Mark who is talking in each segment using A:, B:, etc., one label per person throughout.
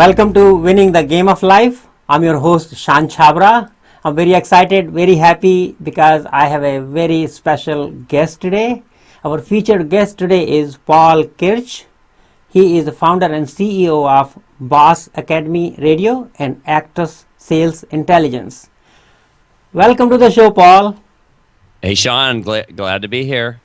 A: Welcome to Winning the Game of Life. I'm your host Shawn Chhabra. I'm very excited, very happy because I have a very special guest today. Our featured guest today is Paul Kirch. He is the founder and CEO of Boss Academy Radio and Actors Sales Intelligence. Welcome to the show, Paul.
B: Hey, Shawn, glad to be here.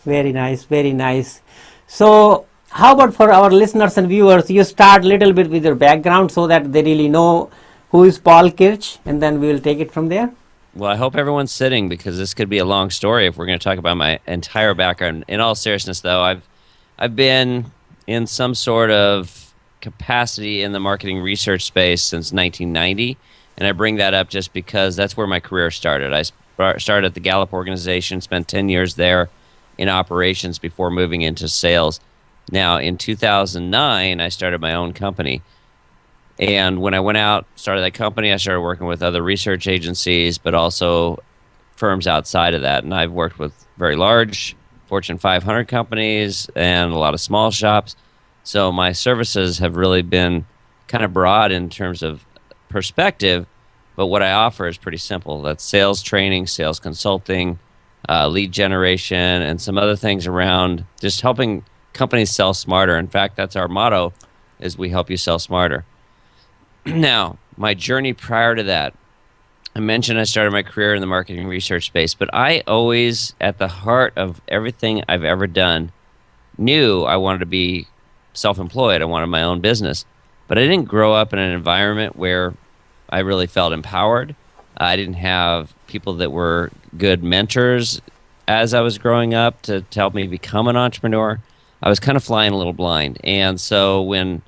A: Very nice, very nice. So, how about for our listeners and viewers, you start a little bit with your background so that they really know who is Paul Kirch, and then we will take it from there.
B: Well, I hope everyone's sitting because this could be a long story if we're going to talk about my entire background. In all seriousness, though, I've been in some sort of capacity in the marketing research space since 1990, and I bring that up just because that's where my career started. I started at the Gallup organization, spent 10 years there in operations before moving into sales. Now, in 2009, I started my own company. And when I went out, started that company, I started working with other research agencies, but also firms outside of that. And I've worked with very large Fortune 500 companies and a lot of small shops. So my services have really been kind of broad in terms of perspective, but what I offer is pretty simple. That's sales training, sales consulting, lead generation, and some other things around just helping companies sell smarter. In fact, that's our motto, is we help you sell smarter. Now, my journey prior to that, I mentioned I started my career in the marketing research space, but I always, at the heart of everything I've ever done, knew I wanted to be self-employed. I wanted my own business. But I didn't grow up in an environment where I really felt empowered. I didn't have people that were good mentors as I was growing up to help me become an entrepreneur. I was kind of flying a little blind. And so when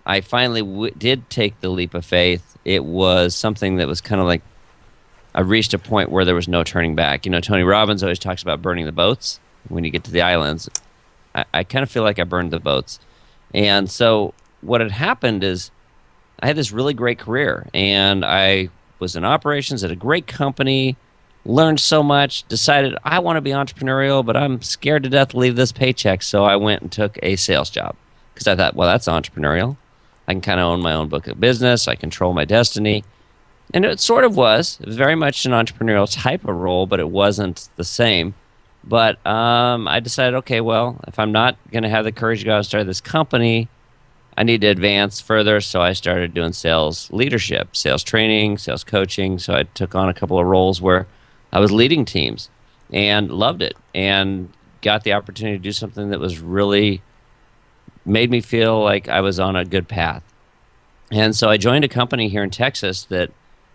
B: I finally did take the leap of faith, it was something that was kind of like I reached a point where there was no turning back. You know, Tony Robbins always talks about burning the boats when you get to the islands. I kind of feel like I burned the boats. And so what had happened is I had this really great career, and I was in operations at a great company, learned so much, decided I want to be entrepreneurial, but I'm scared to death to leave this paycheck. So I went and took a sales job because I thought, well, that's entrepreneurial. I can kind of own my own book of business. I control my destiny. And it sort of was. It was very much an entrepreneurial type of role, but it wasn't the same. But I decided, okay, well, if I'm not going to have the courage to go out and start this company, I need to advance further. So I started doing sales leadership, sales training, sales coaching. So I took on a couple of roles where I was leading teams and loved it and got the opportunity to do something that was really made me feel like I was on a good path. And so I joined a company here in Texas that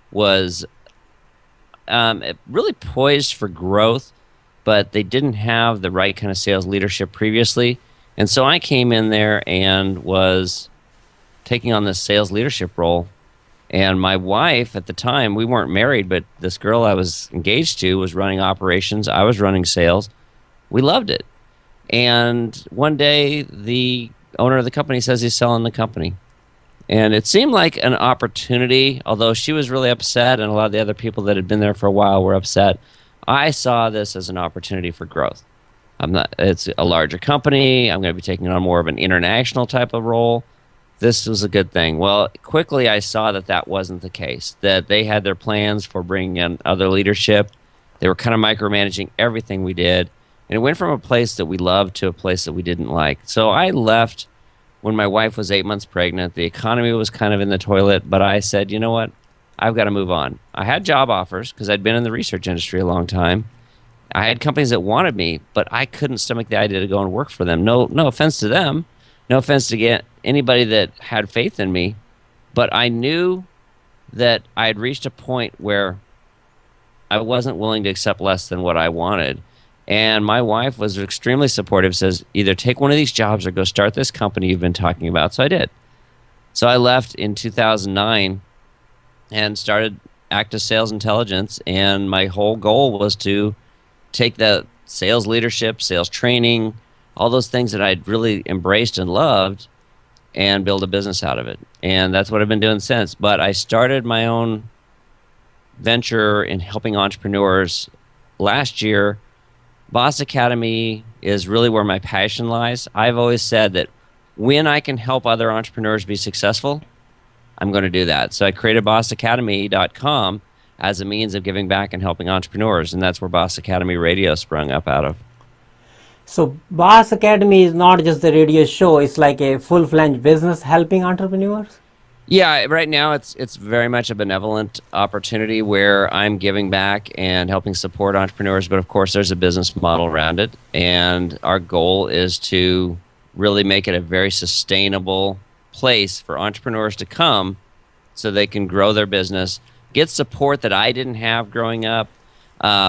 B: was really poised for growth, but they didn't have the right kind of sales leadership previously. And so I came in there and was taking on this sales leadership role. And my wife at the time, we weren't married, but this girl I was engaged to was running operations. I was running sales. We loved it. And one day, the owner of the company says he's selling the company. And it seemed like an opportunity, although she was really upset and a lot of the other people that had been there for a while were upset. I saw this as an opportunity for growth. It's a larger company. I'm going to be taking on more of an international type of role. This was a good thing. Well, quickly I saw that that wasn't the case, that they had their plans for bringing in other leadership. They were kind of micromanaging everything we did. And it went from a place that we loved to a place that we didn't like. So I left when my wife was 8 months pregnant. The economy was kind of in the toilet, but I said, you know what? I've got to move on. I had job offers because I'd been in the research industry a long time. I had companies that wanted me, but I couldn't stomach the idea to go and work for them. No offense to them. No offense to anybody that had faith in me. But I knew that I had reached a point where I wasn't willing to accept less than what I wanted. And my wife was extremely supportive, says, either take one of these jobs or go start this company you've been talking about. So I did. So I left in 2009 and started Active Sales Intelligence. And my whole goal was to take the sales leadership, sales training, all those things that I'd really embraced and loved, and build a business out of it. And that's what I've been doing since. But I started my own venture in helping entrepreneurs last year. Boss Academy is really where my passion lies. I've always said that when I can help other entrepreneurs be successful, I'm going to do that. So I created bossacademy.com as a means of giving back and helping entrepreneurs, and that's where Boss Academy Radio sprung up out of.
A: So Boss Academy is not just the radio show, it's like a full-fledged business helping entrepreneurs?
B: Yeah, right now it's very much a benevolent opportunity where I'm giving back and helping support entrepreneurs, but of course there's a business model around it, and our goal is to really make it a very sustainable place for entrepreneurs to come so they can grow their business, get support that I didn't have growing up,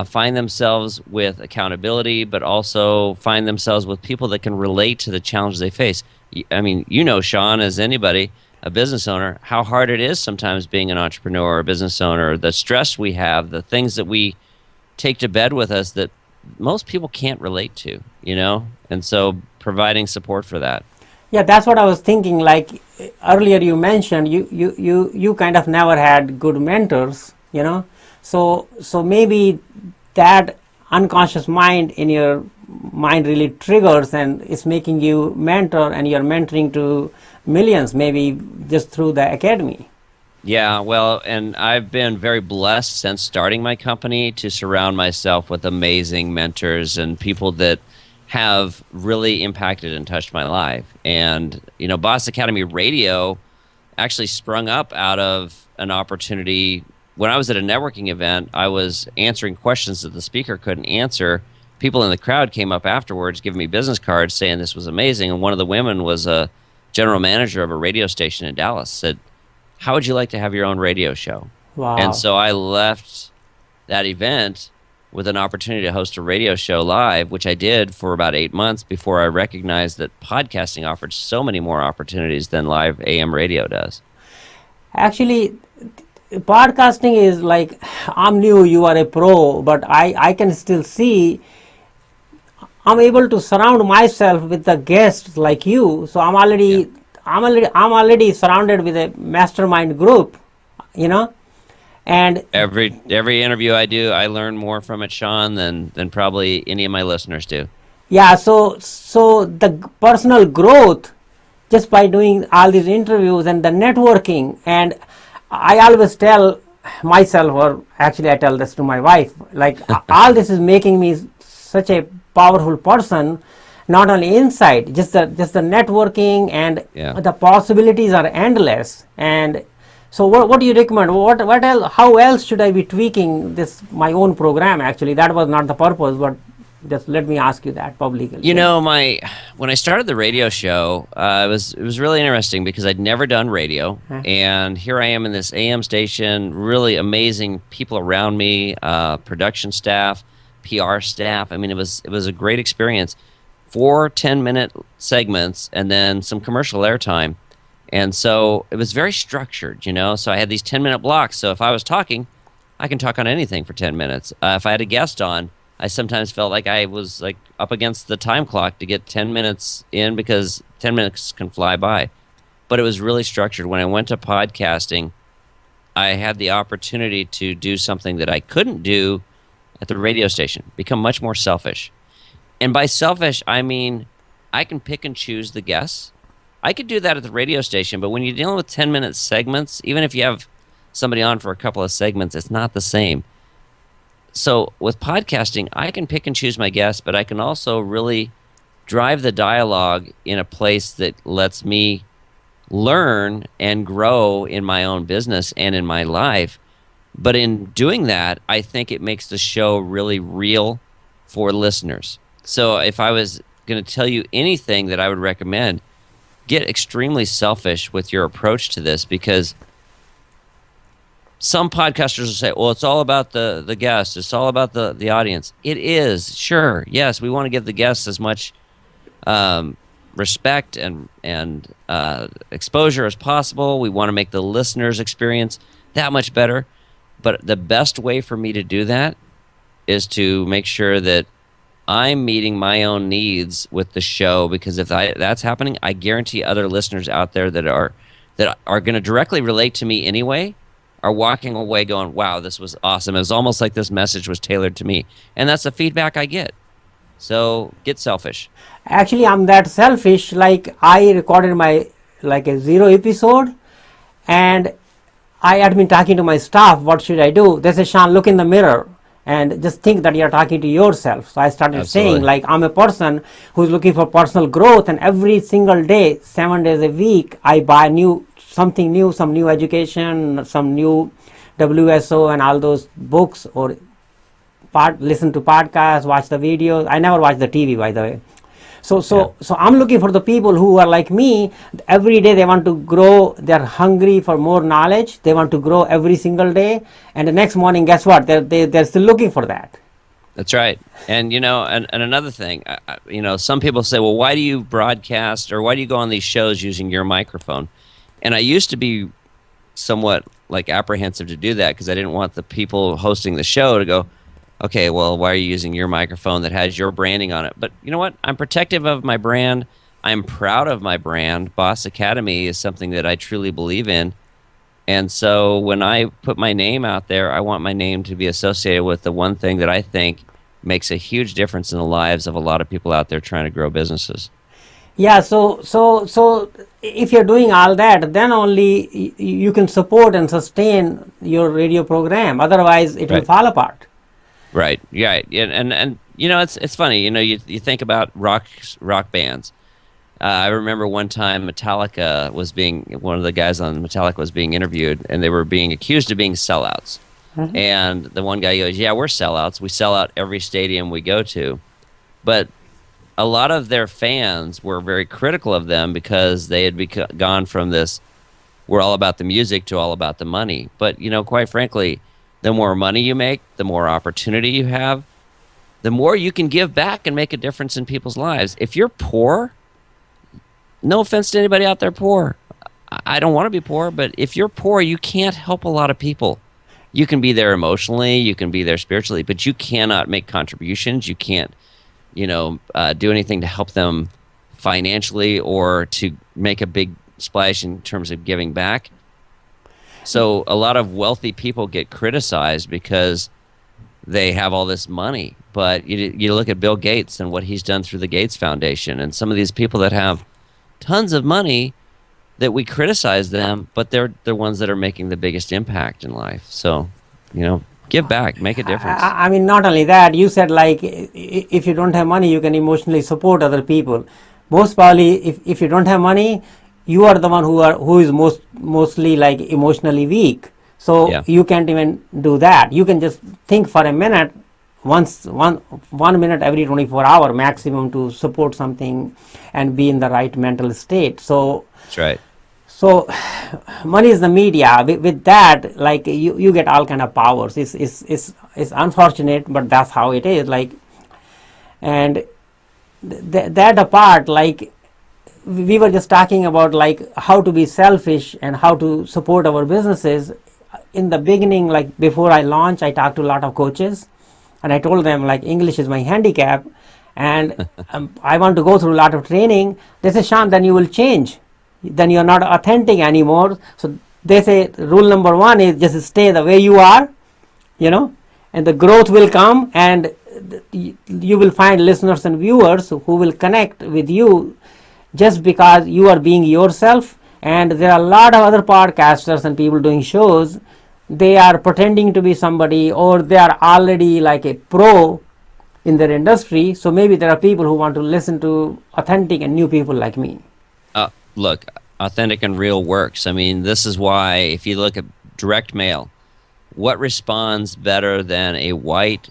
B: find themselves with accountability, but also find themselves with people that can relate to the challenges they face. I mean, you know, Shawn, as anybody, a business owner, how hard it is sometimes being an entrepreneur or a business owner, the stress we have, the things that we take to bed with us that most people can't relate to, you know? And so providing support for that.
A: Yeah, that's what I was thinking. Like earlier you mentioned, you kind of never had good mentors, you know? So maybe that unconscious mind in your mind really triggers and it's making you mentor, and you're mentoring to millions, maybe just through the academy.
B: Yeah, well, and I've been very blessed since starting my company to surround myself with amazing mentors and people that have really impacted and touched my life. And, you know, Boss Academy Radio actually sprung up out of an opportunity. When I was at a networking event, I was answering questions that the speaker couldn't answer. People in the crowd came up afterwards, giving me business cards saying this was amazing. And one of the women was a general manager of a radio station in Dallas, said, "How would you like to have your own radio show?"
A: Wow.
B: And so I left that event with an opportunity to host a radio show live, which I did for about 8 months before I recognized that podcasting offered so many more opportunities than live AM radio does.
A: Actually, podcasting is like, I'm new, you are a pro, but I can still see I'm able to surround myself with the guests like you. So I'm already surrounded with a mastermind group, you know. And
B: every interview I do, I learn more from it, Shawn, than probably any of my listeners do.
A: Yeah, so the personal growth just by doing all these interviews and the networking, and I always tell myself, or actually I tell this to my wife, like all this is making me such a powerful person, not only inside, just the networking, and the possibilities are endless. And so what do you recommend? What else? How else should I be tweaking this, my own program? Actually, that was not the purpose, but just let me ask you that publicly.
B: You know, when I started the radio show, it was really interesting because I'd never done radio, and here I am in this AM station, really amazing people around me, production staff, PR staff. I mean, it was a great experience. 4 10-minute segments and then some commercial airtime. And so it was very structured, you know. So I had these 10-minute blocks. So if I was talking, I can talk on anything for 10 minutes. If I had a guest on, I sometimes felt like I was like up against the time clock to get 10 minutes in because 10 minutes can fly by. But it was really structured. When I went to podcasting, I had the opportunity to do something that I couldn't do at the radio station, become much more selfish. And by selfish, I mean I can pick and choose the guests. I could do that at the radio station, but when you're dealing with 10-minute segments, even if you have somebody on for a couple of segments, it's not the same. So with podcasting, I can pick and choose my guests, but I can also really drive the dialogue in a place that lets me learn and grow in my own business and in my life. But in doing that, I think it makes the show really real for listeners. So if I was going to tell you anything that I would recommend, get extremely selfish with your approach to this, because some podcasters will say, well, it's all about the guests. It's all about the audience. It is, sure. Yes, we want to give the guests as much respect and exposure as possible. We want to make the listener's experience that much better. But the best way for me to do that is to make sure that I'm meeting my own needs with the show, because if that's happening, I guarantee other listeners out there that are going to directly relate to me anyway are walking away going, wow, this was awesome. It was almost like this message was tailored to me. And that's the feedback I get. So get selfish.
A: Actually, I'm that selfish. Like, I recorded my like a zero episode, and I had been talking to my staff. What should I do? They said, Shawn, look in the mirror and just think that you're talking to yourself. So I started saying,
B: Absolutely.
A: like, I'm a person who's looking for personal growth, and every single day, 7 days a week, I buy something new, some new education, some new WSO, and all those books, or listen to podcasts, watch the videos. I never watch the TV, by the way. So I'm looking for the people who are like me. Every day they want to grow. They're hungry for more knowledge. They want to grow every single day. And the next morning, guess what? They're still looking for that.
B: That's right. And and another thing, some people say, well, why do you broadcast or why do you go on these shows using your microphone? And I used to be somewhat like apprehensive to do that because I didn't want the people hosting the show to go, okay, well, why are you using your microphone that has your branding on it? But you know what? I'm protective of my brand. I'm proud of my brand. Boss Academy is something that I truly believe in. And so when I put my name out there, I want my name to be associated with the one thing that I think makes a huge difference in the lives of a lot of people out there trying to grow businesses.
A: Yeah, so if you're doing all that, then only you can support and sustain your radio program. Otherwise, it will fall apart.
B: Right. Yeah. And it's funny. You think about rock bands. I remember one time Metallica one of the guys on Metallica was being interviewed, and they were being accused of being sellouts. Mm-hmm. And the one guy goes, "Yeah, we're sellouts. We sell out every stadium we go to." But a lot of their fans were very critical of them because they had gone from this, we're all about the music, to all about the money. But quite frankly, the more money you make, the more opportunity you have, the more you can give back and make a difference in people's lives. If you're poor, no offense to anybody out there poor, I don't want to be poor, but if you're poor, you can't help a lot of people. You can be there emotionally, you can be there spiritually, but you cannot make contributions. You can't, do anything to help them financially or to make a big splash in terms of giving back. So a lot of wealthy people get criticized because they have all this money. But you look at Bill Gates and what he's done through the Gates Foundation, and some of these people that have tons of money, that we criticize them, but they're the ones that are making the biggest impact in life. So, give back, make a difference.
A: I mean, not only that, you said like if you don't have money, you can emotionally support other people. Most probably, if you don't have money, you are the one who is mostly like emotionally weak. So you can't even do that. You can just think for a minute, one minute every 24 hours maximum, to support something and be in the right mental state. So
B: that's right.
A: So money is the media. With that, like you get all kind of powers. It's unfortunate, but that's how it is. Like, and that apart, like we were just talking about like how to be selfish and how to support our businesses. In the beginning, like before I launched, I talked to a lot of coaches, and I told them like English is my handicap, and I want to go through a lot of training. They say, Shawn, then you will change. Then you are not authentic anymore. So they say rule number one is just stay the way you are, and the growth will come, and you will find listeners and viewers who will connect with you just because you are being yourself. And there are a lot of other podcasters and people doing shows. They are pretending to be somebody, or they are already like a pro in their industry. So maybe there are people who want to listen to authentic and new people like me.
B: Look, authentic and real works. I mean, this is why if you look at direct mail, what responds better than a white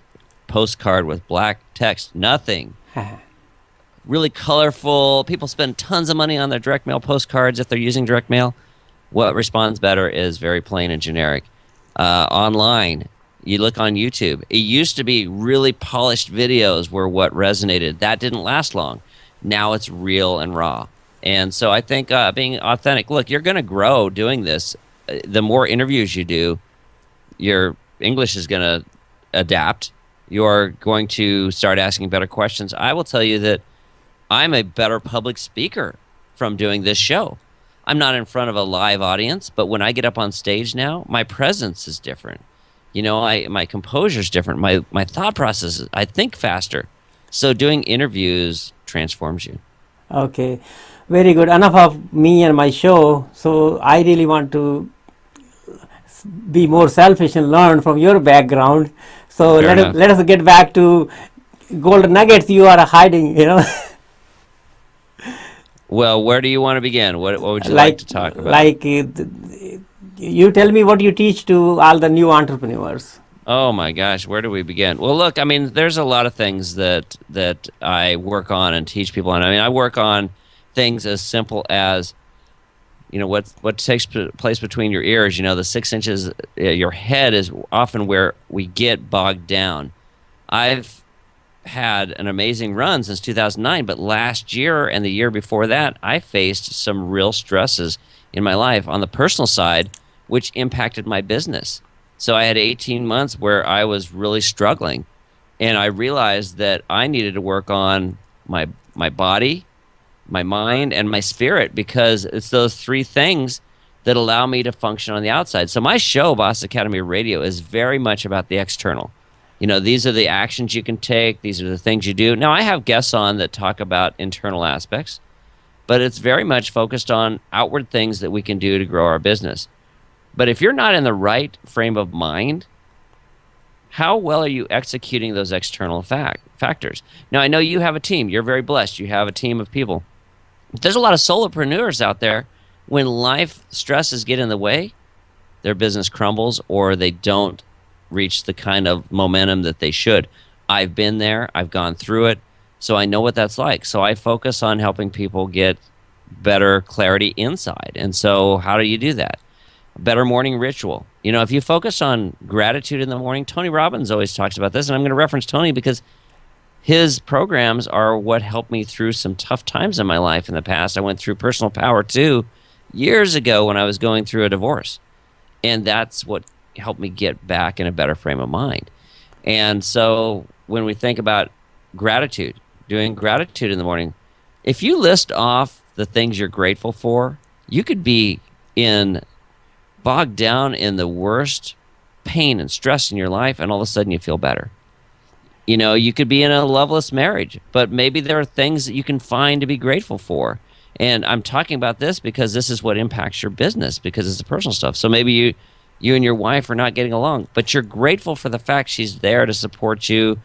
B: postcard with black text? Nothing. Really colorful. People spend tons of money on their direct mail postcards if they're using direct mail. What responds better is very plain and generic. Online, you look on YouTube. It used to be really polished videos were what resonated. That didn't last long. Now it's real and raw. And so I think being authentic, look, you're going to grow doing this. The more interviews you do, your English is going to adapt. You're going to start asking better questions. I will tell you that I'm a better public speaker from doing this show. I'm not in front of a live audience, but when I get up on stage now, my presence is different. My composure is different. My thought process is, I think faster. So doing interviews transforms you.
A: Okay, very good. Enough of me and my show. So I really want to be more selfish and learn from your background. So
B: Fair enough.
A: let us get back to golden nuggets you are hiding.
B: Well, where do you want to begin? What would you like to talk about?
A: like you tell me what you teach to all the new entrepreneurs.
B: Oh my gosh, where do we begin? Well, look, I mean, there's a lot of things that I work on and teach people on. I mean, I work on things as simple as, what takes place between your ears. The 6 inches, your head is often where we get bogged down. I've had an amazing run since 2009, but last year and the year before that, I faced some real stresses in my life on the personal side, which impacted my business. So I had 18 months where I was really struggling, and I realized that I needed to work on my body, my mind, and my spirit, because it's those three things that allow me to function on the outside. So my show, Boss Academy Radio, is very much about the external. These are the actions you can take. These are the things you do. Now, I have guests on that talk about internal aspects, but it's very much focused on outward things that we can do to grow our business. But if you're not in the right frame of mind, how well are you executing those external factors? Now, I know you have a team. You're very blessed. You have a team of people. There's a lot of solopreneurs out there. When life stresses get in the way, their business crumbles or they don't reach the kind of momentum that they should. I've been there. I've gone through it. So I know what that's like. So I focus on helping people get better clarity inside. And so how do you do that? Better morning ritual. If you focus on gratitude in the morning, Tony Robbins always talks about this, and I'm going to reference Tony because his programs are what helped me through some tough times in my life in the past. I went through Personal Power 2 years ago when I was going through a divorce, and that's what helped me get back in a better frame of mind. And so when we think about gratitude, doing gratitude in the morning, if you list off the things you're grateful for, you could be bogged down in the worst pain and stress in your life, and all of a sudden you feel better. You could be in a loveless marriage, but maybe there are things that you can find to be grateful for. And I'm talking about this because this is what impacts your business, because it's the personal stuff. So maybe you and your wife are not getting along, but you're grateful for the fact she's there to support you.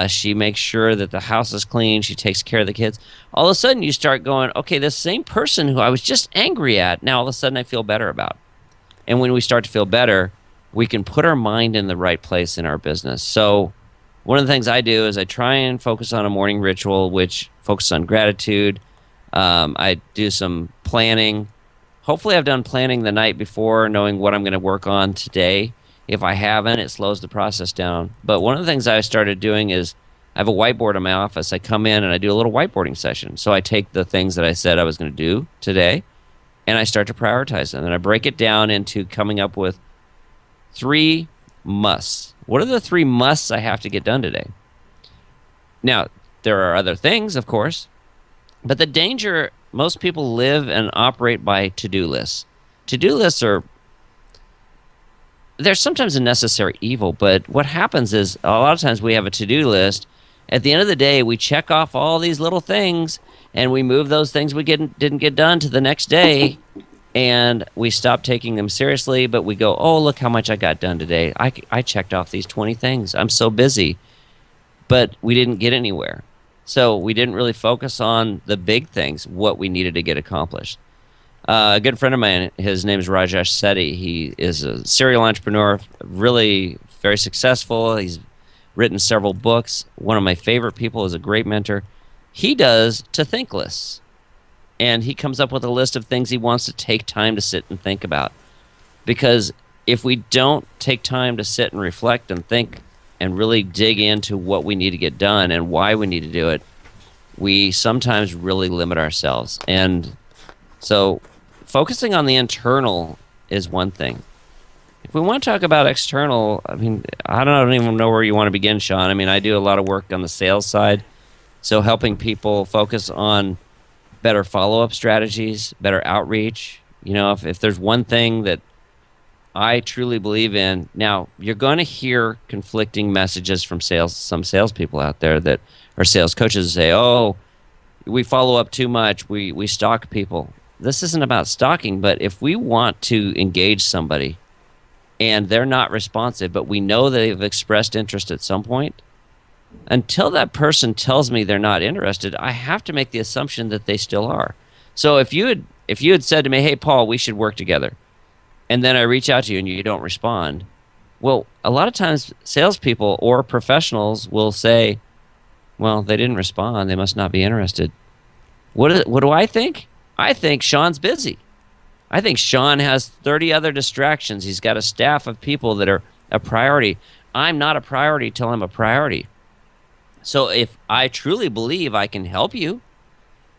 B: She makes sure that the house is clean. She takes care of the kids. All of a sudden you start going, okay, this same person who I was just angry at, now all of a sudden I feel better about. And when we start to feel better, we can put our mind in the right place in our business. So one of the things I do is I try and focus on a morning ritual, which focuses on gratitude. I do some planning. Hopefully I've done planning the night before, knowing what I'm going to work on today. If I haven't, it slows the process down. But one of the things I started doing is I have a whiteboard in my office. I come in and I do a little whiteboarding session. So I take the things that I said I was going to do today, and I start to prioritize them. And I break it down into coming up with 3 musts. What are the 3 musts I have to get done today? Now, there are other things, of course, but the danger, most people live and operate by to-do lists. To-do lists they're sometimes a necessary evil, but what happens is a lot of times we have a to-do list. At the end of the day, we check off all these little things, and we move those things we didn't get done to the next day, and we stop taking them seriously, but we go, oh, look how much I got done today. I checked off these 20 things. I'm so busy. But we didn't get anywhere. So we didn't really focus on the big things, what we needed to get accomplished. A good friend of mine, his name is Rajesh Sethi. He is a serial entrepreneur, really very successful. He's written several books. One of my favorite people, is a great mentor. He does to-think lists. And he comes up with a list of things he wants to take time to sit and think about. Because if we don't take time to sit and reflect and think and really dig into what we need to get done and why we need to do it, we sometimes really limit ourselves. And so focusing on the internal is one thing. If we want to talk about external, I don't even know where you want to begin, Shawn. I do a lot of work on the sales side. So helping people focus on better follow-up strategies, better outreach. If there's one thing that I truly believe in. Now, you're going to hear conflicting messages from some salespeople out there that are sales coaches say, "Oh, we follow up too much. We stalk people." This isn't about stalking, but if we want to engage somebody and they're not responsive, but we know they've expressed interest at some point, until that person tells me they're not interested, I have to make the assumption that they still are. So if you had said to me, "Hey, Paul, we should work together," and then I reach out to you and you don't respond, well, a lot of times salespeople or professionals will say, "Well, they didn't respond. They must not be interested." What do I think? I think Shawn's busy. I think Shawn has 30 other distractions. He's got a staff of people that are a priority. I'm not a priority till I'm a priority. So if I truly believe I can help you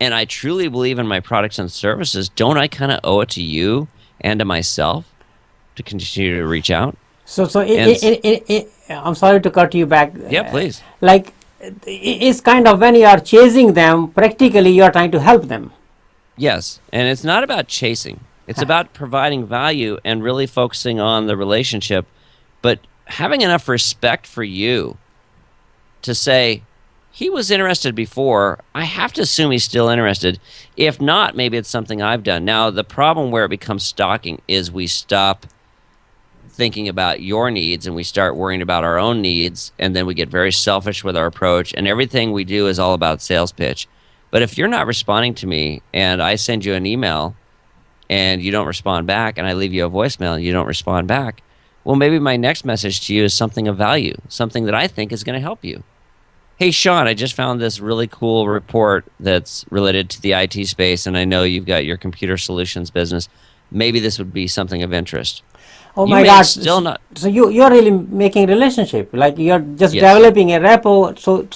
B: and I truly believe in my products and services, don't I kind of owe it to you and to myself to continue to reach out?
A: So I'm sorry to cut you back.
B: Yeah, please.
A: Like, it's kind of when you are chasing them, practically you are trying to help them.
B: Yes, and it's not about chasing. It's about providing value and really focusing on the relationship, but having enough respect for you to say, he was interested before, I have to assume he's still interested. If not, maybe it's something I've done. Now, the problem where it becomes stalking is we stop thinking about your needs and we start worrying about our own needs, and then we get very selfish with our approach, and everything we do is all about sales pitch. But if you're not responding to me and I send you an email and you don't respond back, and I leave you a voicemail and you don't respond back, well, maybe my next message to you is something of value, something that I think is going to help you. Hey, Shawn, I just found this really cool report that's related to the IT space, and I know you've got your computer solutions business. Maybe this would be something of interest.
A: Oh
B: You
A: my
B: may
A: God!
B: still not.
A: So you're really making relationship, like you're just
B: Yes.
A: developing a rapport. So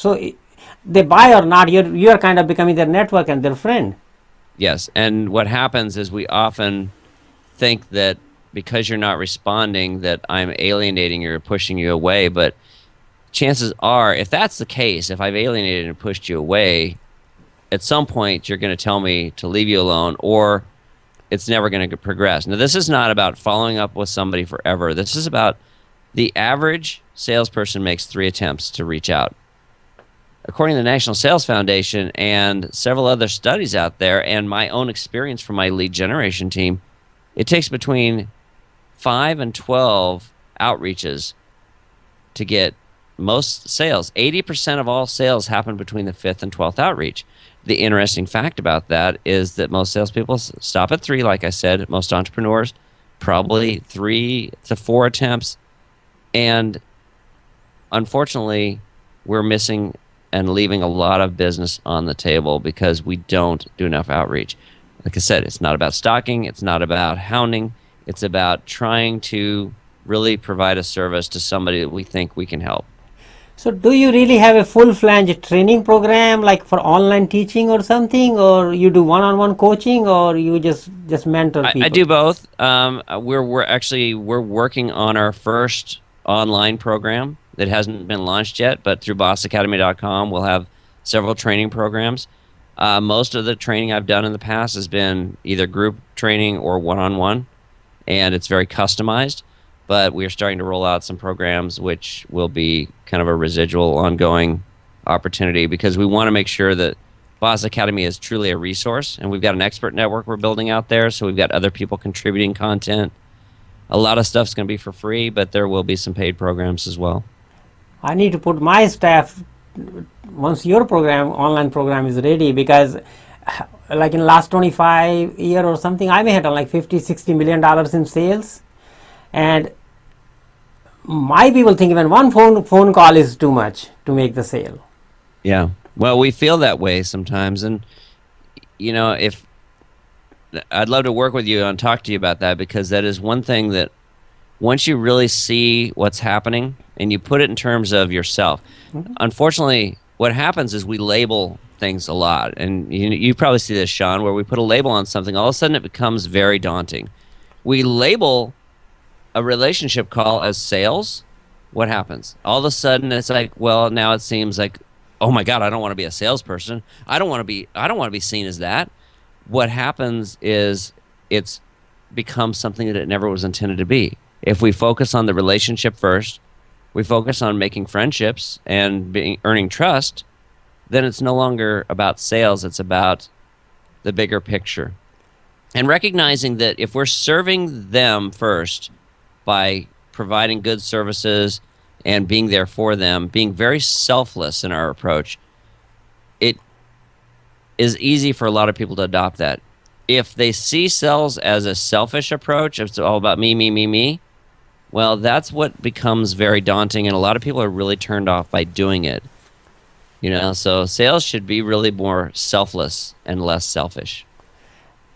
A: they buy or not, you're kind of becoming their network and their friend.
B: Yes, and what happens is we often think that because you're not responding that I'm alienating you or pushing you away, but chances are, if that's the case, if I've alienated and pushed you away, at some point you're going to tell me to leave you alone, or it's never going to progress. Now, this is not about following up with somebody forever. This is about the average salesperson makes 3 attempts to reach out. According to the National Sales Foundation and several other studies out there, and my own experience from my lead generation team, it takes between 5 and 12 outreaches to get most sales. 80% of all sales happen between the 5th and 12th outreach. The interesting fact about that is that most salespeople stop at 3, like I said. Most entrepreneurs, probably 3 to 4 attempts. And unfortunately, we're missing and leaving a lot of business on the table because we don't do enough outreach. Like I said, it's not about stalking. It's not about hounding. It's about trying to really provide a service to somebody that we think we can help.
A: So do you really have a full-fledged training program, like for online teaching or something, or you do one-on-one coaching, or you just mentor people?
B: I do both. We're working on our first online program that hasn't been launched yet, but through bossacademy.com we'll have several training programs. Most of the training I've done in the past has been either group training or one-on-one, and it's very customized. But we are starting to roll out some programs which will be kind of a residual ongoing opportunity, because we want to make sure that Boss Academy is truly a resource, and we've got an expert network we're building out there, so we've got other people contributing content. A lot of stuff's going to be for free, but there will be some paid programs as well.
A: I need to put my staff once your online program is ready, because like in the last 25 years or something, I may have done like $50-60 million in sales. And my people think even one phone call is too much to make the sale.
B: Yeah. Well, we feel that way sometimes. And, you know, if I'd love to work with you and talk to you about that, because that is one thing that once you really see what's happening and you put it in terms of yourself, unfortunately, what happens is we label things a lot. And you probably see this, Shawn, where we put a label on something, all of a sudden it becomes very daunting. We label a relationship call as sales. What happens? All of a sudden it's like, well, now it seems like, oh my God, I don't want to be a salesperson. I don't want to be seen as that. What happens is it's become something that it never was intended to be. If we focus on the relationship first, we focus on making friendships and earning trust, then it's no longer about sales, it's about the bigger picture. And recognizing that if we're serving them first by providing good services and being there for them, being very selfless in our approach, it is easy for a lot of people to adopt that. If they see sales as a selfish approach, it's all about me, me, me, me, well, that's what becomes very daunting, and a lot of people are really turned off by doing it. So sales should be really more selfless and less selfish.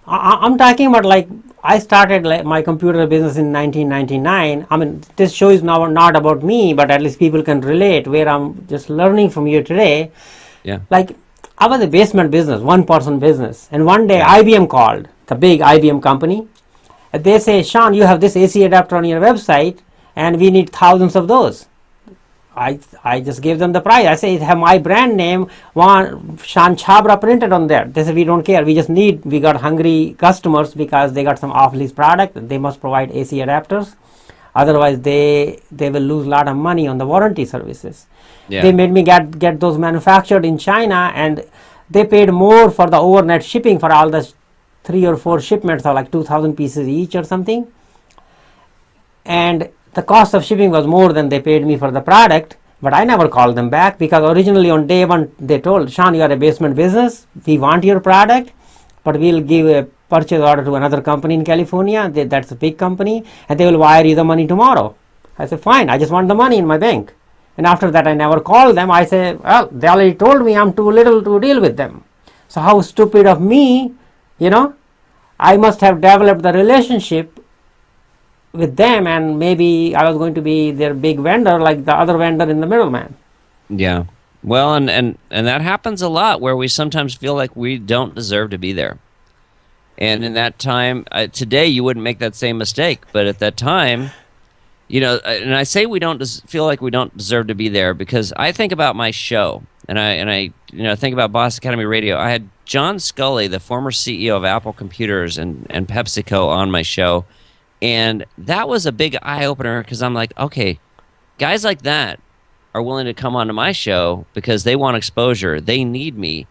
A: I'm talking about, like, I started my computer business in 1999. I mean, this show is now not about me, but at least people can relate, where I'm just learning from you today.
B: Yeah.
A: Like, I was a basement business, one-person business. And one day,
B: Yeah.
A: IBM called, the big IBM company. And they say, Shawn, you have this AC adapter on your website, and we need thousands of those. I just gave them the price. I say, it have my brand name, Sudershan Chhabra, printed on there. They said, we don't care. We got hungry customers because they got some off-lease product. They must provide AC adapters. Otherwise, they will lose a lot of money on the warranty services. Yeah. They made me get those manufactured in China, and they paid more for the overnight shipping for all the 3 or 4 shipments of like 2,000 pieces each or something. And the cost of shipping was more than they paid me for the product, but I never called them back, because originally on day one they told, Shawn, you are a basement business, we want your product, but we'll give a purchase order to another company in California, that's a big company, and they will wire you the money tomorrow. I said, fine, I just want the money in my bank. And after that I never called them. I said, well, they already told me I'm too little to deal with them. So how stupid of me, I must have developed the relationship with them, and maybe I was going to be their big vendor, like the other vendor in the middleman.
B: Yeah. Well, and that happens a lot, where we sometimes feel like we don't deserve to be there. And in that time, today you wouldn't make that same mistake, but at that time, and I say we don't feel like we don't deserve to be there, because I think about my show, and I think about Boss Academy Radio. I had John Sculley, the former CEO of Apple Computers and PepsiCo, on my show. And that was a big eye-opener, because I'm like, okay, guys like that are willing to come onto my show because they want exposure. They need me.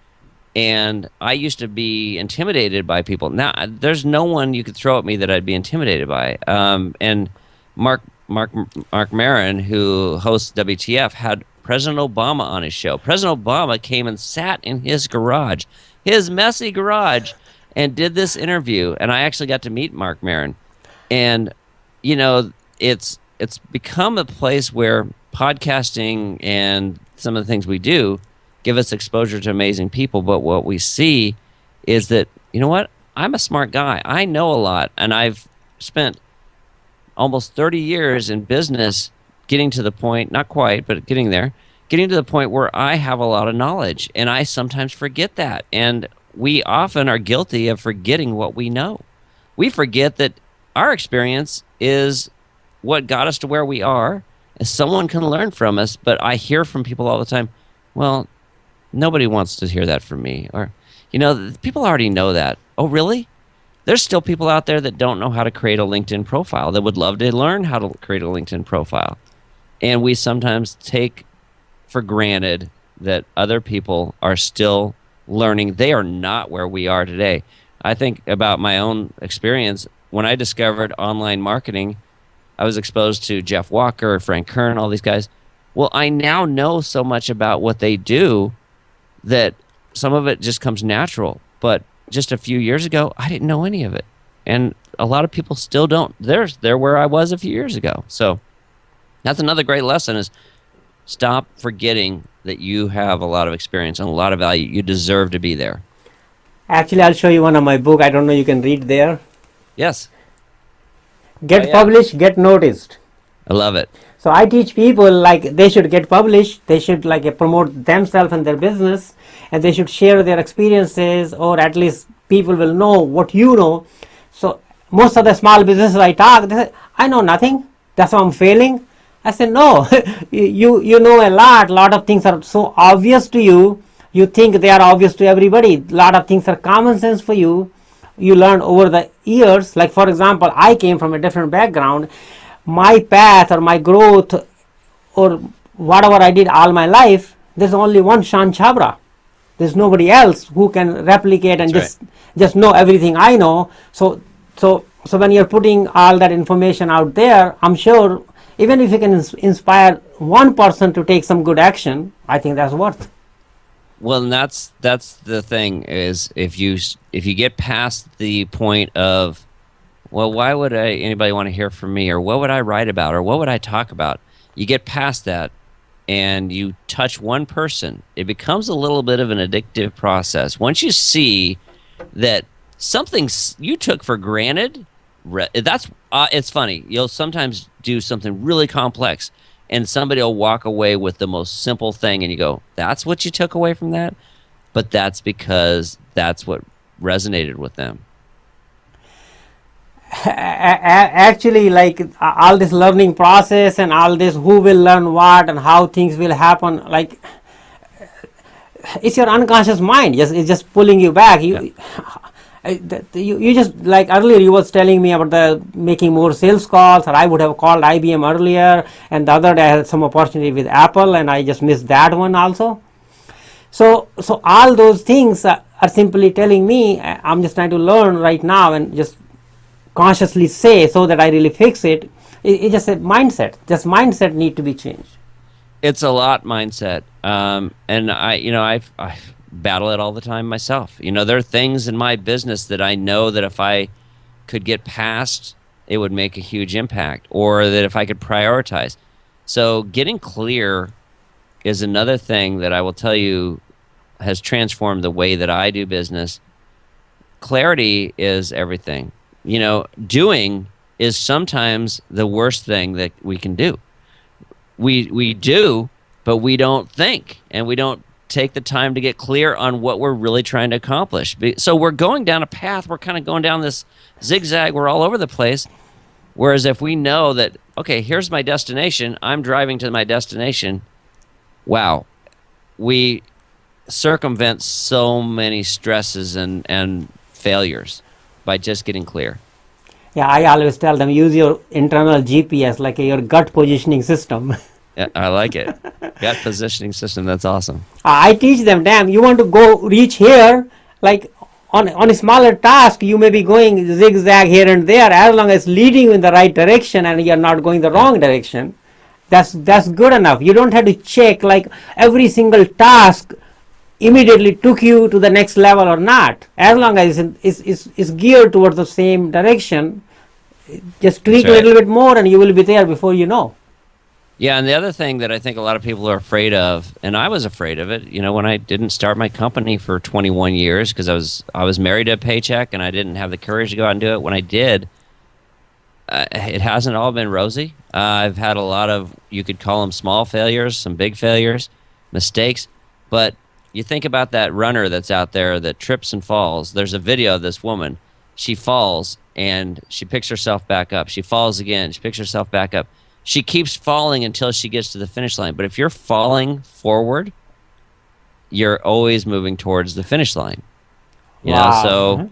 B: And I used to be intimidated by people. Now, there's no one you could throw at me that I'd be intimidated by. And Mark Maron, who hosts WTF, had President Obama on his show. President Obama came and sat in his garage, his messy garage, and did this interview. And I actually got to meet Mark Maron. And, it's become a place where podcasting and some of the things we do give us exposure to amazing people. But what we see is that, I'm a smart guy. I know a lot. And I've spent almost 30 years in business getting to the point, not quite, but getting to the point where I have a lot of knowledge. And I sometimes forget that. And we often are guilty of forgetting what we know. We forget that our experience is what got us to where we are, and someone can learn from us. But I hear from people all the time, well, nobody wants to hear that from me. Or, people already know that. Oh, really? There's still people out there that don't know how to create a LinkedIn profile, that would love to learn how to create a LinkedIn profile. And we sometimes take for granted that other people are still learning. They are not where we are today. I think about my own experience. When I discovered online marketing, I was exposed to Jeff Walker, Frank Kern, all these guys. Well, I now know so much about what they do that some of it just comes natural. But just a few years ago, I didn't know any of it. And a lot of people still don't. They're where I was a few years ago. So that's another great lesson, is stop forgetting that you have a lot of experience and a lot of value. You deserve to be there.
A: Actually, I'll show you one of my book. I don't know, you can read there.
B: Yes.
A: Get published, get noticed.
B: I love it.
A: So I teach people, like, they should get published, they should promote themselves and their business, and they should share their experiences, or at least people will know what you know. So most of the small businesses I talk, they say, I know nothing, that's why I'm failing. I said, no, you know a lot of things are so obvious to you, you think they are obvious to everybody. A lot of things are common sense for you. You learn over the years. Like, for example, I came from a different background. my path or my growth or whatever I did all my life, there's only one Shawn Chhabra. There's nobody else who can replicate and just know everything I know. So when you're putting all that information out there, I'm sure even if you can inspire one person to take some good action, I think that's worth.
B: Well, and that's the thing is if you get past the point of, well, why would anybody want to hear from me, or what would I write about, or what would I talk about? You get past that and you touch one person, it becomes a little bit of an addictive process. Once you see that something you took for granted, it's funny. You'll sometimes do something really complex, and somebody will walk away with the most simple thing, and you go, that's what you took away from that? But that's because that's what resonated with them.
A: Actually, like all this learning process and all this who will learn what and how things will happen, like it's your unconscious mind, it's just pulling you back. You just, like earlier you was telling me about the making more sales calls, or I would have called IBM earlier, and the other day I had some opportunity with Apple and I just missed that one also. So all those things are simply telling me I'm just trying to learn right now and just consciously say so that I really fix it. It's just a mindset. Just mindset need to be changed.
B: It's a lot mindset, and I battle it all the time myself. There are things in my business that I know that if I could get past, it would make a huge impact, or that if I could prioritize. So getting clear is another thing that I will tell you has transformed the way that I do business. Clarity is everything. Doing is sometimes the worst thing that we can do. We do, but we don't think, and we don't take the time to get clear on what we're really trying to accomplish. So we're going down a path, we're kind of going down this zigzag, we're all over the place. Whereas if we know that, okay, here's my destination, I'm driving to my destination, wow, we circumvent so many stresses and failures by just getting clear.
A: Yeah, I always tell them, use your internal GPS, like your gut positioning system.
B: Yeah, I like it. Gut positioning system, that's awesome.
A: I teach them, damn, you want to go reach here, like on a smaller task, you may be going zigzag here and there, as long as leading you in the right direction and you're not going the wrong direction. That's good enough. You don't have to check like every single task immediately took you to the next level or not. As long as it's geared towards the same direction, just tweak a little bit more and you will be there before you know.
B: Yeah, and the other thing that I think a lot of people are afraid of, and I was afraid of it, when I didn't start my company for 21 years because I was married to a paycheck and I didn't have the courage to go out and do it. When I did, it hasn't all been rosy. I've had a lot of, you could call them small failures, some big failures, mistakes, but you think about that runner that's out there that trips and falls. There's a video of this woman. She falls and she picks herself back up. She falls again. She picks herself back up. She keeps falling until she gets to the finish line. But if you're falling forward, you're always moving towards the finish line. So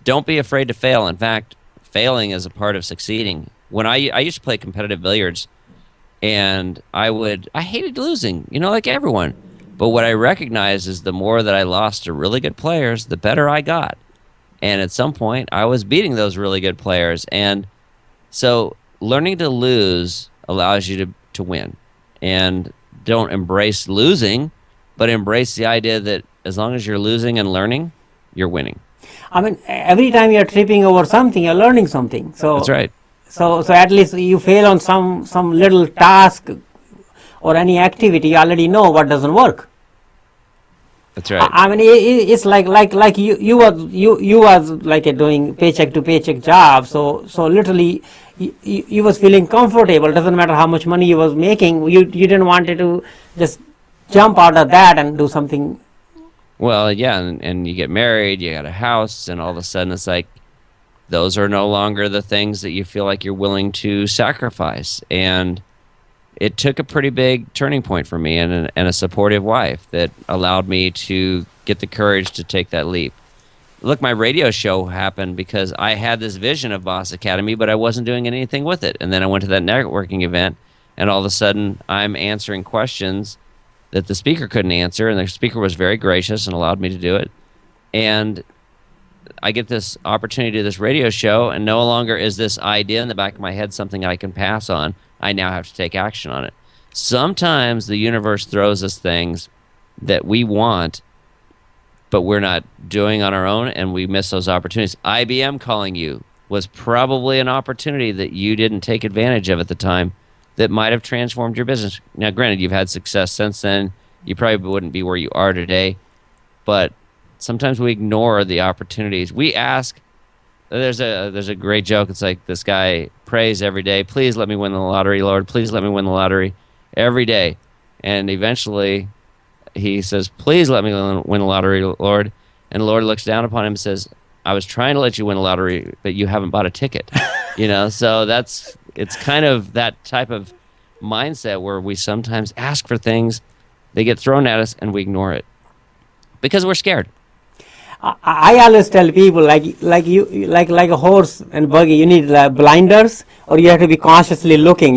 B: don't be afraid to fail. In fact, failing is a part of succeeding. When I used to play competitive billiards, and I hated losing, like everyone. But what I recognized is the more that I lost to really good players, the better I got. And at some point, I was beating those really good players. And so learning to lose allows you to win. And don't embrace losing, but embrace the idea that as long as you're losing and learning, you're winning.
A: I mean, every time you're tripping over something, you're learning something. So
B: that's right.
A: So at least you fail on some little task or any activity, you already know what doesn't work.
B: That's right.
A: I mean, it's like you was like doing paycheck to paycheck job. So literally, you was feeling comfortable. Doesn't matter how much money you was making. You didn't want to just jump out of that and do something.
B: Well, yeah, and you get married, you got a house, and all of a sudden it's like those are no longer the things that you feel like you're willing to sacrifice. And it took a pretty big turning point for me and a supportive wife that allowed me to get the courage to take that leap. look, my radio show happened because I had this vision of Boss Academy, but I wasn't doing anything with it. And then I went to that networking event, and all of a sudden I'm answering questions that the speaker couldn't answer, and the speaker was very gracious and allowed me to do it. And I get this opportunity to do this radio show, and no longer is this idea in the back of my head something I can pass on. I now have to take action on it. Sometimes the universe throws us things that we want, but we're not doing on our own, and we miss those opportunities. IBM calling you was probably an opportunity that you didn't take advantage of at the time that might have transformed your business. Now, granted, you've had success since then. You probably wouldn't be where you are today, but sometimes we ignore the opportunities. We ask, there's a great joke. It's like this guy prays every day, please let me win the lottery, Lord. Please let me win the lottery every day. And eventually he says, please let me win the lottery, Lord. And the Lord looks down upon him and says, I was trying to let you win the lottery, but you haven't bought a ticket. So it's kind of that type of mindset where we sometimes ask for things, they get thrown at us, and we ignore it because we're scared.
A: I always tell people like a horse and buggy, you need blinders, or you have to be consciously looking.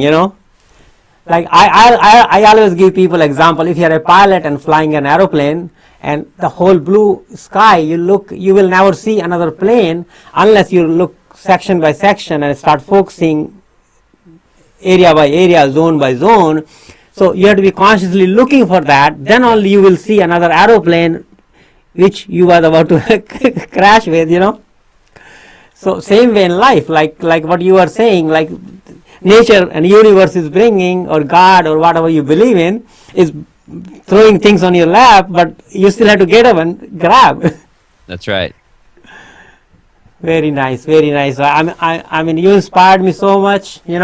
A: Like I always give people example. If you're a pilot and flying an aeroplane and the whole blue sky, you will never see another plane unless you look section by section and start focusing area by area, zone by zone. So you have to be consciously looking for that. Then only you will see another aeroplane which you are about to crash with. So same way in life, like what you are saying, like nature and universe is bringing, or God, or whatever you believe in, is throwing things on your lap, but you still have to get up and grab.
B: That's right.
A: Very nice, very nice. I mean, you inspired me so much, and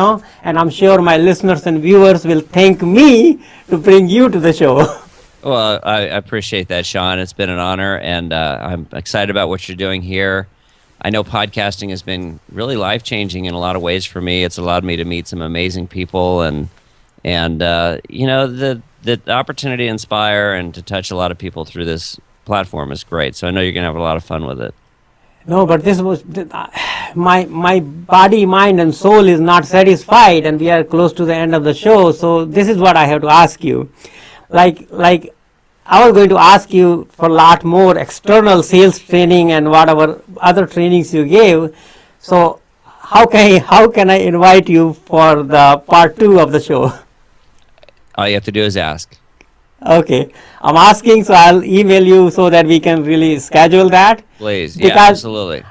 A: I'm sure my listeners and viewers will thank me to bring you to the show.
B: Well, I appreciate that, Shawn. It's been an honor, and I'm excited about what you're doing here. I know podcasting has been really life-changing in a lot of ways for me. It's allowed me to meet some amazing people, and the opportunity to inspire and to touch a lot of people through this platform is great. So I know you're going to have a lot of fun with it.
A: No, but this was my body, mind, and soul is not satisfied, and we are close to the end of the show. So this is what I have to ask you. Like I was going to ask you for a lot more external sales training and whatever other trainings you gave. So how can I invite you for the part 2 of the show?
B: All you have to do is ask.
A: Okay, I'm asking, so I'll email you so that we can really schedule that.
B: Please,
A: because
B: yeah, absolutely.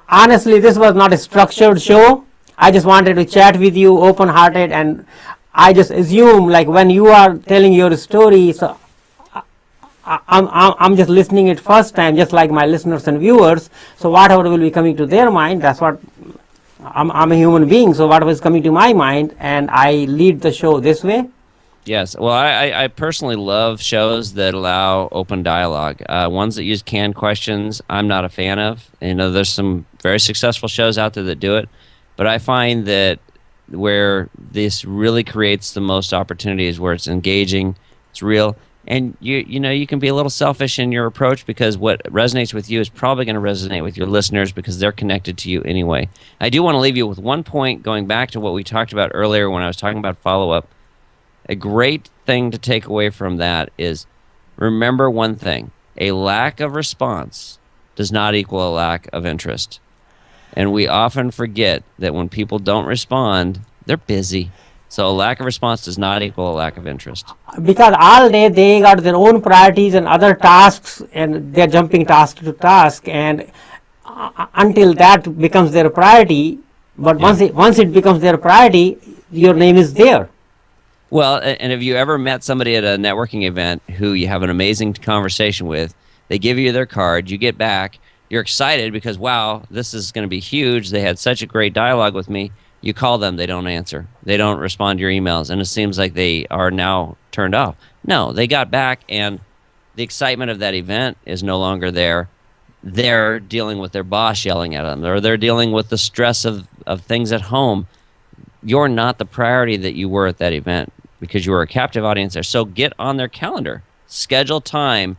A: Honestly, this was not a structured show. I just wanted to chat with you, open-hearted, and I just assume, like, when you are telling your story, so I'm just listening it first time, just like my listeners and viewers. So whatever will be coming to their mind, that's what I'm a human being. So whatever is coming to my mind, and I lead the show this way.
B: Yes. Well, I personally love shows that allow open dialogue. Ones that use canned questions, I'm not a fan of. There's some very successful shows out there that do it, but I find that where this really creates the most opportunities, where it's engaging, it's real, and you can be a little selfish in your approach, because what resonates with you is probably going to resonate with your listeners because they're connected to you anyway. I do want to leave you with one point, going back to what we talked about earlier when I was talking about follow-up. A great thing to take away from that is, remember one thing: a lack of response does not equal a lack of interest. And we often forget that when people don't respond, they're busy. So a lack of response does not equal a lack of interest.
A: Because all day they got their own priorities and other tasks, and they're jumping task to task, and until that becomes their priority, but once it becomes their priority, your name is there.
B: Well, and have you ever met somebody at a networking event who you have an amazing conversation with? They give you their card, you get back, you're excited because, wow, this is going to be huge. They had such a great dialogue with me. You call them, they don't answer. They don't respond to your emails, and it seems like they are now turned off. No, they got back, and the excitement of that event is no longer there. They're dealing with their boss yelling at them, or they're dealing with the stress of things at home. You're not the priority that you were at that event, because you were a captive audience there. So get on their calendar. Schedule time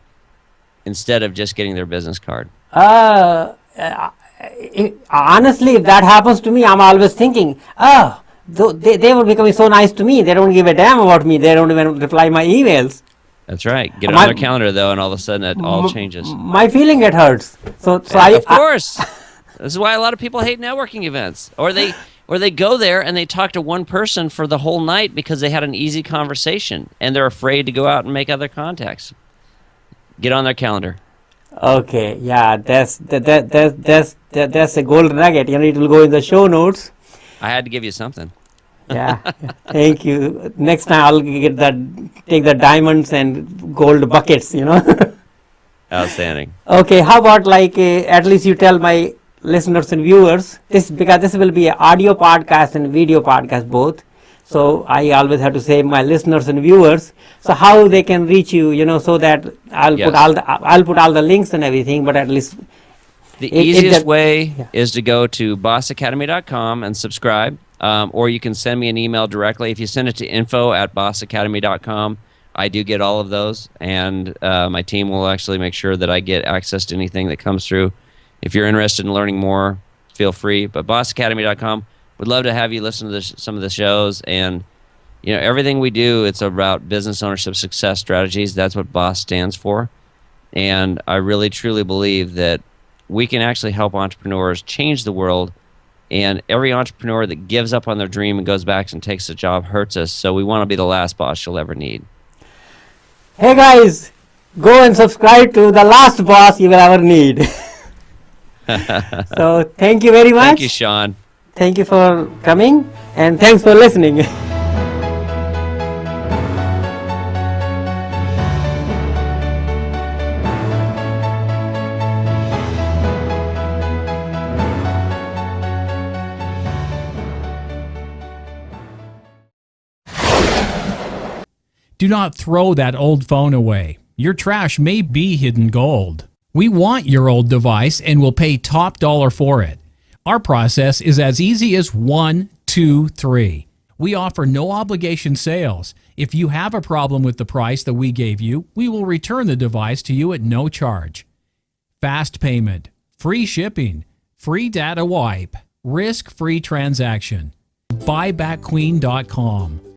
B: instead of just getting their business card.
A: Honestly, if that happens to me, I'm always thinking, they were becoming so nice to me. They don't give a damn about me. They don't even reply my emails.
B: That's right. Get it on their calendar, though, and all of a sudden it all changes.
A: My feeling, it hurts.
B: Of course. This is why a lot of people hate networking events. Or they go there and they talk to one person for the whole night because they had an easy conversation, and they're afraid to go out and make other contacts. Get on their calendar.
A: Okay, yeah, that's a gold nugget. It will go in the show notes.
B: I had to give you something.
A: Yeah, thank you. Next time I'll take the diamonds and gold buckets.
B: Outstanding.
A: Okay, how about at least you tell my listeners and viewers because this will be an audio podcast and video podcast both. So I always have to say my listeners and viewers. So how they can reach you, so that I'll put all the links and everything. But at least
B: the easiest way is to go to bossacademy.com and subscribe, or you can send me an email directly. If you send it to info@bossacademy.com, I do get all of those, and my team will actually make sure that I get access to anything that comes through. If you're interested in learning more, feel free. But bossacademy.com. Would love to have you listen to some of the shows, and everything we do, it's about business ownership success strategies. That's what BOSS stands for, and I really truly believe that we can actually help entrepreneurs change the world, and every entrepreneur that gives up on their dream and goes back and takes a job hurts us, so we want to be the last boss you'll ever need.
A: Hey guys, go and subscribe to the last boss you will ever need. So thank you very much.
B: Thank you, Shawn.
A: Thank you for coming, and thanks for listening.
C: Do not throw that old phone away. Your trash may be hidden gold. We want your old device and will pay top dollar for it. Our process is as easy as 1, 2, 3. We offer no obligation sales. If you have a problem with the price that we gave you, we will return the device to you at no charge. Fast payment, free shipping, free data wipe, risk-free transaction. Buybackqueen.com.